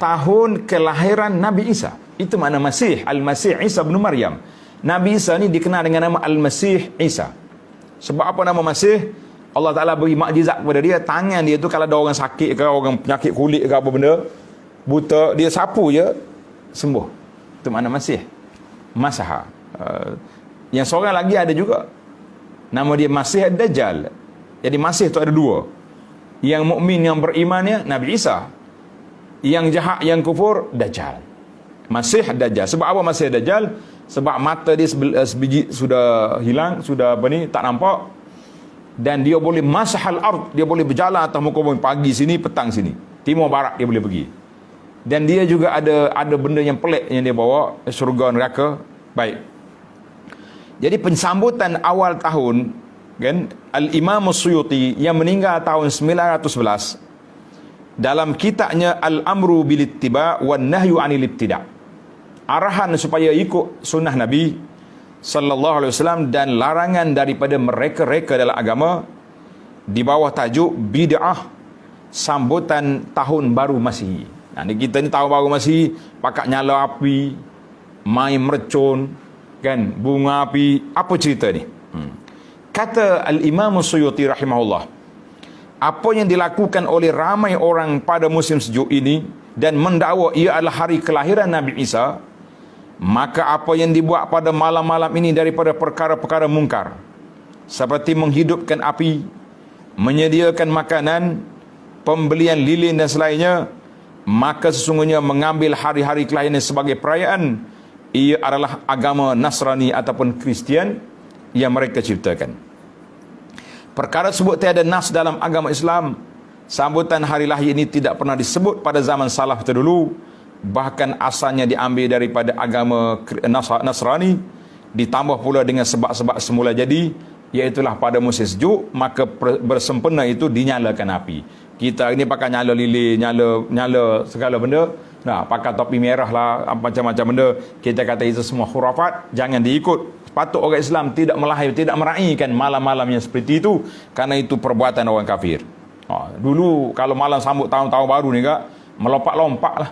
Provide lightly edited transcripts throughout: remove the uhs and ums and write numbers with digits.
tahun kelahiran Nabi Isa. Itu makna Masih, Al-Masih Isa bin Maryam. Nabi Isa ni dikenal dengan nama Al-Masih Isa. Sebab apa nama Masih? Allah Ta'ala beri makjizat kepada dia. Tangan dia tu kalau ada orang sakit ke, orang penyakit kulit ke apa benda, buta, dia sapu je, sembuh. Itu makna Masih. Masaha. Yang seorang lagi ada juga. Nama dia Masih Ad-Dajjal. Jadi Masih tu ada dua. Yang mukmin yang berimannya Nabi Isa. Yang jahat, yang kufur, Dajjal. Masih Dajjal. Sebab apa Masih Dajjal? Sebab mata dia sebiji sudah hilang, sudah tak nampak. Dan dia boleh masahal ard, dia boleh berjalan atas muka bumi, pagi sini, petang sini, timur barat dia boleh pergi. Dan dia juga ada benda yang pelik yang dia bawa, surga neraka. Baik. Jadi pensambutan awal tahun, kan, Al-Imam As-Suyuti yang meninggal tahun 911 dalam kitabnya Al-Amru Bil-Ittiba' wan Nahyu 'anil Ibtida', arahan supaya ikut sunnah Nabi sallallahu alaihi wasallam dan larangan daripada mereka-reka dalam agama, di bawah tajuk bid'ah sambutan tahun baru Masihi. Nah, kita ni tahun baru Masihi pakat nyala api, main mercun, kan, bunga api. Apa cerita ni? Kata Al-Imam Suyuti rahimahullah, apa yang dilakukan oleh ramai orang pada musim sejuk ini dan mendakwa ia adalah hari kelahiran Nabi Isa, maka apa yang dibuat pada malam-malam ini daripada perkara-perkara mungkar, seperti menghidupkan api, menyediakan makanan, pembelian lilin dan selainnya, maka sesungguhnya mengambil hari-hari kelahiran sebagai perayaan, ia adalah agama Nasrani ataupun Kristian yang mereka ciptakan. Perkara tersebut tiada nas dalam agama Islam. Sambutan hari lahir ini tidak pernah disebut pada zaman salaf terdahulu. Bahkan asalnya diambil daripada agama Nasrani, ditambah pula dengan sebab-sebab semula jadi, iaitulah pada musim sejuk, maka bersempena itu dinyalakan api. Kita ini pakai nyala lilin, nyala segala benda. Nah, pakai topi merah lah, macam-macam benda. Kita kata itu semua khurafat, jangan diikut. Patut orang Islam tidak meraihkan malam-malam yang seperti itu, kerana itu perbuatan orang kafir. Dulu kalau malam sambut tahun baru ni kak, melompat-lompat lah.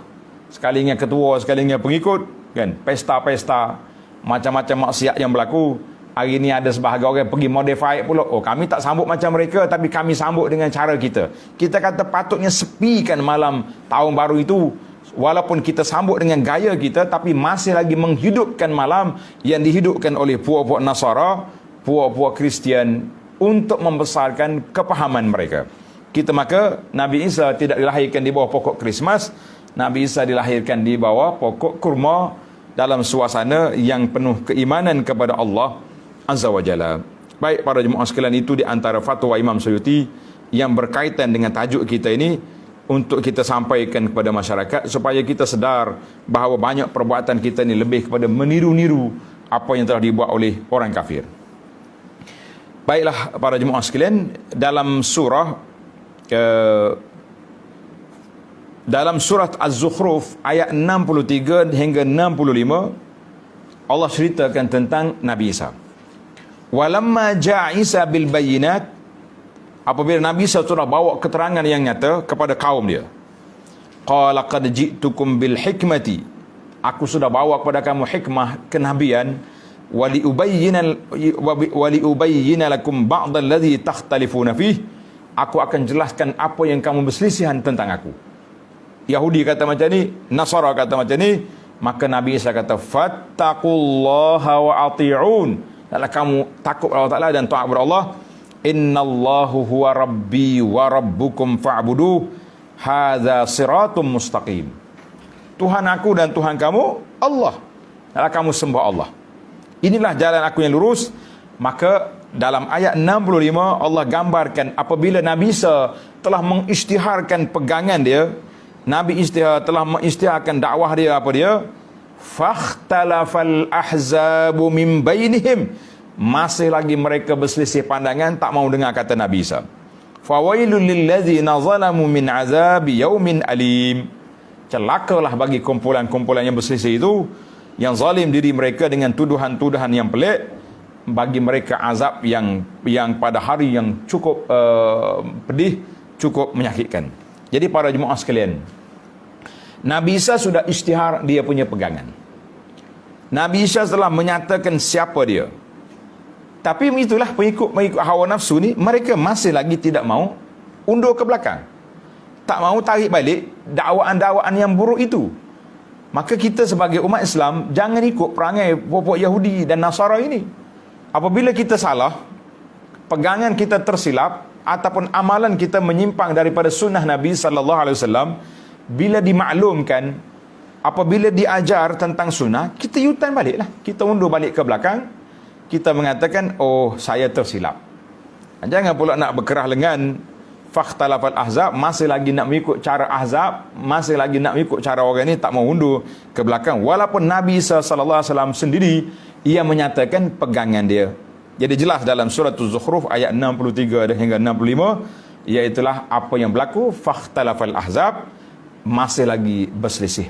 Sekali dengan ketua, sekali dengan pengikut, kan, pesta-pesta, macam-macam maksiat yang berlaku. Hari ni ada sebahagian orang pergi modify pula. Oh, kami tak sambut macam mereka, tapi kami sambut dengan cara kita. Kita kata patutnya sepikan malam tahun baru itu. Walaupun kita sambut dengan gaya kita, tapi masih lagi menghidupkan malam yang dihidupkan oleh puak-puak Nasara, puak-puak Kristian, untuk membesarkan kepahaman mereka. Kita maka Nabi Isa tidak dilahirkan di bawah pokok Krismas. Nabi Isa dilahirkan di bawah pokok kurma, dalam suasana yang penuh keimanan kepada Allah Azza wa Jalla. Baik para jemaah sekalian, itu di antara fatwa Imam Suyuti yang berkaitan dengan tajuk kita ini, untuk kita sampaikan kepada masyarakat supaya kita sedar bahawa banyak perbuatan kita ni lebih kepada meniru-niru apa yang telah dibuat oleh orang kafir. Baiklah para jemaah sekalian, dalam surat Az-Zukhruf ayat 63 hingga 65, Allah ceritakan tentang Nabi Isa. Walamma ja'a Isa bil bayyinat, apabila Nabi Isa telah bawa keterangan yang nyata kepada kaum dia, qala qad ji'tukum bil hikmati, aku sudah bawa kepada kamu hikmah kenabian, wa li ubayyina lakum ba'd alladhi takhtalifuna fih, aku akan jelaskan apa yang kamu berselisihan tentang aku. Yahudi kata macam ni, Nasara kata macam ni, maka Nabi Isa kata fattaqullaha wa ati'un, hendaklah kamu takut Allah Ta'ala dan taat kepada Allah. Innallahu huwa rabbi wa rabbukum fa'buduh, hadza siratum mustaqim. Tuhan aku dan Tuhan kamu Allah, hendaklah kamu sembah Allah. Inilah jalan aku yang lurus. Maka dalam ayat 65 Allah gambarkan apabila Nabi Isa telah mengisytiharkan pegangan dia, Nabi Isa telah mengisytiharkan dakwah dia, apa dia? Fakhtalafal ahzabu min bainihim, masih lagi mereka berselisih pandangan, tak mau dengar kata Nabi Isa. Fawailul lillazina zalamu min azabi yaumin alim, celakalah bagi kumpulan-kumpulan yang berselisih itu, yang zalim diri mereka dengan tuduhan-tuduhan yang pelik, bagi mereka azab yang pada hari yang cukup pedih, cukup menyakitkan. Jadi para jemaah sekalian, Nabi Isa sudah isytihar dia punya pegangan. Nabi Isa telah menyatakan siapa dia. Tapi itulah pengikut hawa nafsu ni, mereka masih lagi tidak mau undur ke belakang. Tak mau tarik balik dakwaan-dakwaan yang buruk itu. Maka kita sebagai umat Islam jangan ikut perangai puak-puak Yahudi dan Nasara ini. Apabila kita salah, pegangan kita tersilap ataupun amalan kita menyimpang daripada sunnah Nabi sallallahu alaihi wasallam, bila dimaklumkan, apabila diajar tentang sunnah, kita yutan baliklah. Kita undur balik ke belakang, kita mengatakan, oh saya tersilap. Jangan pula nak berkerah lengan, fakhtalafal ahzab, masih lagi nak mengikut cara ahzab, masih lagi nak mengikut cara orang ini, tak mau undur ke belakang. Walaupun Nabi sallallahu alaihi wasallam sendiri, ia menyatakan pegangan dia. Jadi jelas dalam surah Az-Zukhruf ayat 63 hingga 65, iaitulah apa yang berlaku, fakhtalafal ahzab, masih lagi berselisih